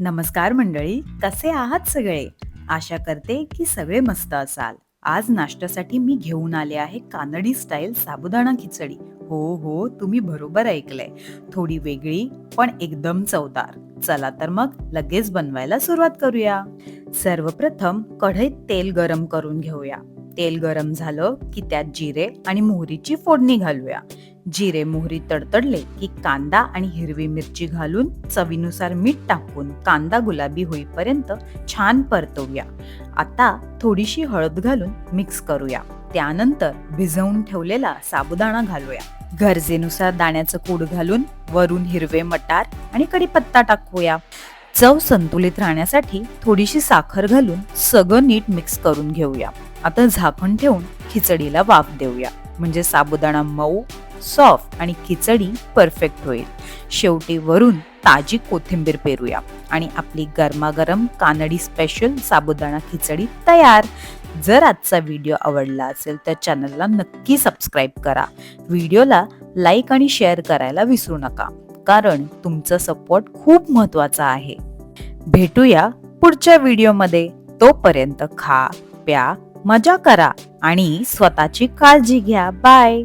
नमस्कार मंडळी, कसे आहात सगळे? आशा करते की सगळे मस्त असाल. आज नाश्त्यासाठी मी घेऊन आले आहे कानडी स्टाईल साबुदाणा खिचडी. हो, तुम्ही बरोबर ऐकलंय. थोडी वेगळी पण एकदम चवदार. चला तर मग लगेच बनवायला सुरुवात करूया. सर्वप्रथम कढईत तेल गरम करून घेऊया. तेल गरम झालं की त्यात जिरे आणि मोहरीची फोडणी घालूया. जिरे मोहरी तडतडले की कांदा आणि हिरवी मिरची घालून चवीनुसार मीठ टाकून कांदा गुलाबी होईपर्यंत छान परतवूया. आता थोडीशी हळद घालून मिक्स करूया. त्यानंतर भिजवून ठेवलेला साबुदाणा घालूया. गरजेनुसार दाण्याचं कूट घालून वरून हिरवे मटार आणि कढीपत्ता टाकूया. चव संतुलित राहण्यासाठी थोडीशी साखर घालून सगळं नीट मिक्स करून घेऊया. आता झाकण ठेवून खिचडीला वाफ देऊया. म्हणजे साबुदाणा मऊ, सॉफ्ट आणि खिचडी परफेक्ट होईल. शेवटी वरून ताजी कोथिंबीर पेरूया आणि आपली गरमागरम कानडी स्पेशल साबुदाणा खिचडी तयार. जर आजचा व्हिडिओ आवडला असेल तर चॅनलला नक्की सबस्क्राईब करा. व्हिडिओला लाईक आणि शेअर करायला विसरू नका, कारण तुमचा सपोर्ट खूप महत्वाचा आहे. भेटूया पुढच्या व्हिडिओमध्ये. तोपर्यंत खा, प्या, मजा करा आणि स्वतःची काळजी घ्या. बाय.